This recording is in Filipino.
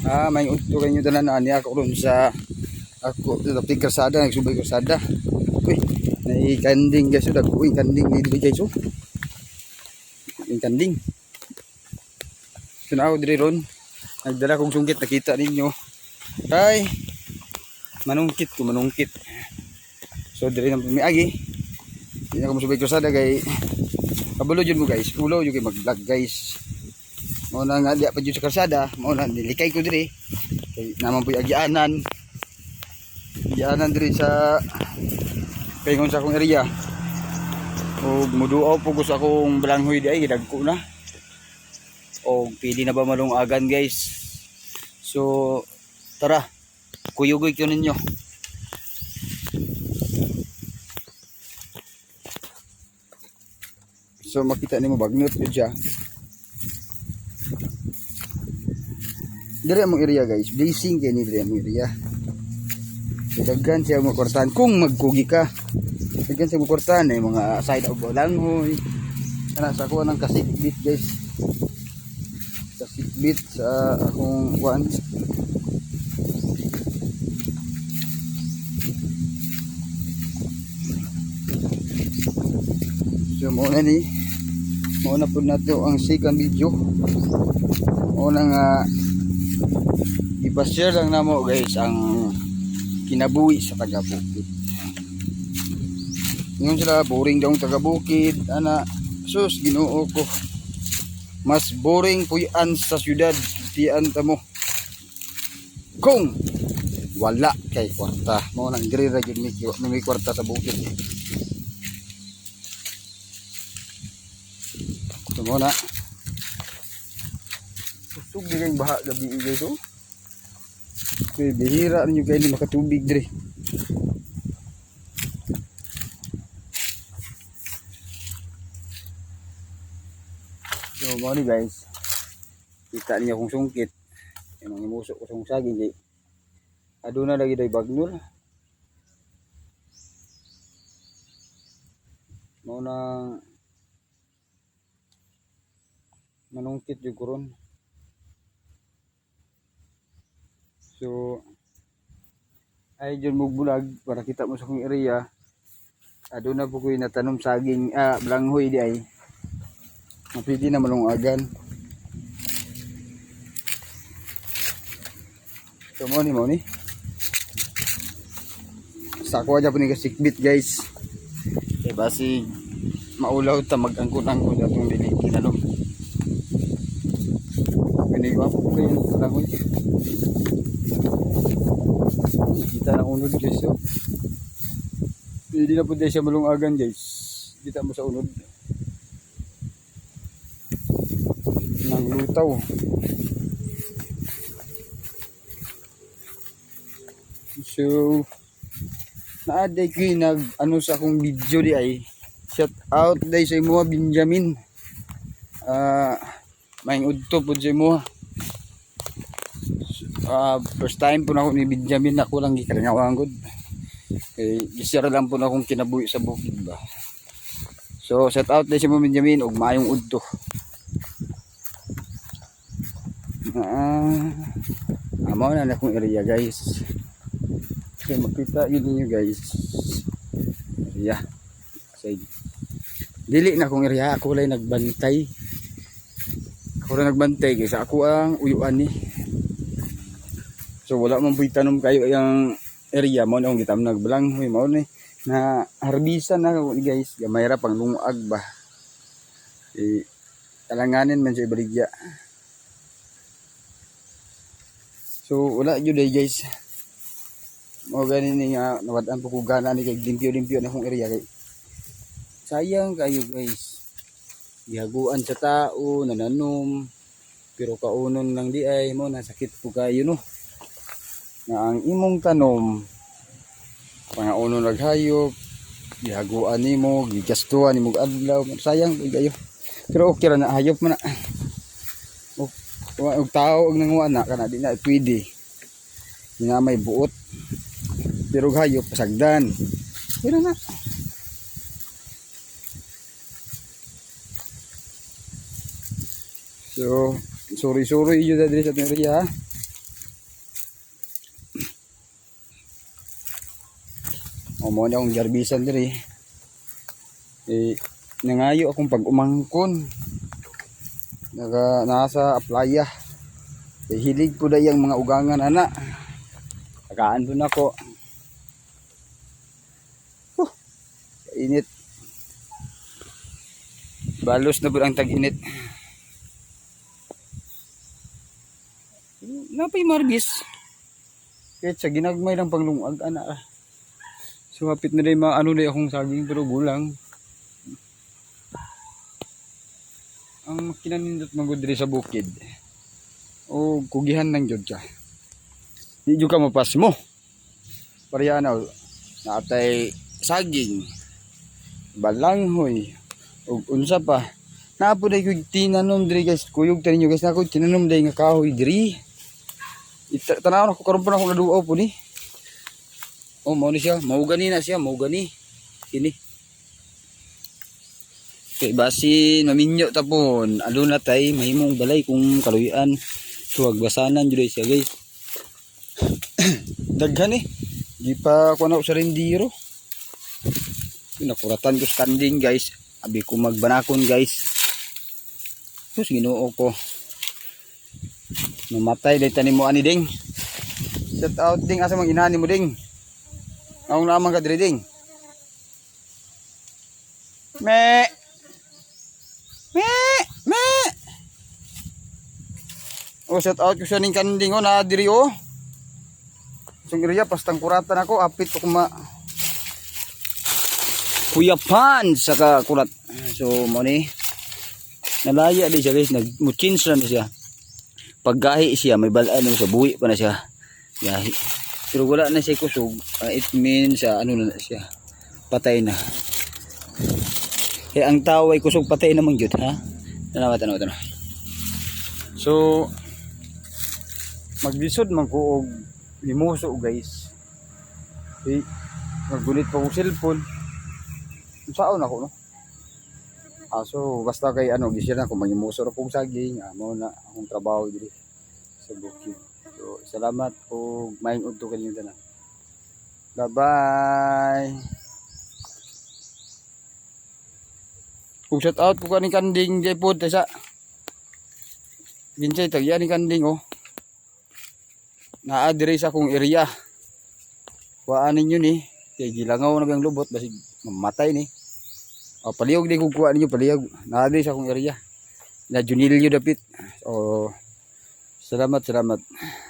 May udto kayo tanan ani ako ron sa ako sa Kalsada, nagsubay Kalsada. Uy, naikanding guys, dagko kanding dili guys oh. Kanding. So na ako diri ron. Nagdala kong sungkit, nakita ninyo. Kay manungkit. So diri nang pumiagi. Hindi na ko musubay Kalsada kay kabulo jud mo guys. Ulo jud kay mag-vlog guys. Mao na nga diya pa jud sa Kalsada, mao na nilikay ko diri. Kay naman puy agianan. Agianan diri sa paingon sa akong area. O muduaw po ko sa akong balanghoy di ay gidagko na. O pili na ba malungagan guys. So tara, kuyugoy ko ninyo. So makita nimo bagnot jud siya. Diri among area guys, blazing kay ni diri among area. Daghan siya mo kwartahan kung magkugi ka. Daghan siya mo kwartahan ay mga side of balanghoy. Ana sa ako nang kasikbit guys. Kasikbit sa akong kuan. So muna po nato ang second video. Muna nga ipashare lang namo guys ang kinabuhi sa taga-bukid. Ngayon sila boring daw ang taga-bukid. Ana sus Ginoo ko. Mas boring puyan sa syudad tian ta mo. Kung wala kay kwarta. Mao nang diri ra gyud may kwarta sa bukid. So mo na. Susug di kay baha gabi guys oh. Okay, bihira ninyo kayo hindi makatubig diri. So mo ni guys. Kita niyo akong sungkit. Yung imusok ko sa saging kay aduna lagi day bagnol. Mao nang manungkit yung kuron. So ay dyan magbulag para kita mo sa kong area. Aduna po ko yung natanom saging balanghoy di ay mapili na malungagan. So mo ni sa ako aja po ni kasikbit guys. Kaya basi maulaw ta mag-angkot-angkot atong dili kinalo. Pinigwa po kayo yung balanghoy. Kita na unod guys oh. Hindi na po tayo siya malungagan guys. Kita mo sa unod ng lutaw. So naaday ko yung ano sa akong video di ay shout out day sa imo Benjamin. Maing udto po sa imo. First time po na ako ni Benjamin, ako lang gikarangawang good. Gisira lang po na akong kinabuhi sa bukid ba. So shout out din si mo Benjamin og maayong udto. Amo na akong area guys. So makita yun niyo guys. Area. Say. Dili na akong area, ako lang nagbantay. Ako lang nagbantay guys. Ako ang uyuan ni. So wala man puy tanom kayo yung area mo na akong gitam nagbalanghoy mao ni na harbisan na guys, gamay ra pang lungag ba. Talanganin man sa ibaligya. So wala jud ay guys. Mao gani ni nga nawad-an po ko gana ni kay limpyo-limpyo na akong area kay sayang kayo guys. Gihaguan sa tao, nananom, pero kaunon lang di ay mo nasakit po kayo no. Na ang imong tanom pangauno naghayop gihaguan nimo gigastuhan nimo adlaw sayang kayo pero okay ra na hayop man na og tao og nanguha na kana di na pwede nga may buot pero hayop pasagdan pero na so sorry yun diri sa area mo niya akong garbisan diri. Nangayo akong pag umangkon. Nasa playa. Hilig po dayang mga ugangan ana. Tagaan po na ko. Init. Balos na po ang tag-init. Napay marbis. Kahit sa ginagmay ng panglungag, ana. So, hapit na rin mga ano na akong saging pero gulang. Ang kinanindot magudri sa bukid. O kugihan ng jud ka. Di jud ka mapas mo. Pariya na natay saging, balanghoy, ug unsa pa. Naapo day ko tinanom diri guys. Kuyog tanin nyo guys na ako tinanom day nga kahoy diri. Tanaw na ko karon pa na akong naduaw po ni. Oh, mao ni siya, mao gani na siya, mao gani. Ini. Kay basin maminyo tapon, alo na tay mahimong balay kung kaluyan. Suwag basanan jud siya guys. Daghan eh. Di pa ko na sa rendiro. Nakuratan ko sa kanding guys. Abi ko magbanakon guys. Sus Ginoo ko. Namatay day tanim mo ani ding. Shout out ding asa mang inani mo ding. Ang naman ka diri ding. Me. Oh, shout out ko sa ning kanding oh na diri oh. Sung iriya pastang kuratan ako apit ko kuma kuyapan sa kurat. So mo ni nalaya di siya guys, nagmuchins na siya. Paggahi siya may balaan na siya, buwi pa na siya. Gahi. Pero wala na siya kusog. It means ano na siya. Patay na. Kaya ang tao ay kusog patay namang jud ha. Tanawa. So maglisod man ko og limuso guys. Maggunit pa ko cellphone. Saan ako no? So basta kay ano gisira ko magimuso ra kong saging, amo na akong trabaho diri sa bukid. So salamat po maayong udto kanyo tanan. Bye-bye. Kung shout out po kaning kanding jay pod sa ginsay tagya ni kanding oh. Naa diri sa akong area. Kuhaan ninyo ni kay gilangaw na bang lubot basig mamatay ni. Palihog din kung kuha ninyo, palihog. Nakadali sa akong area. Na Junilio dapit. So, salamat.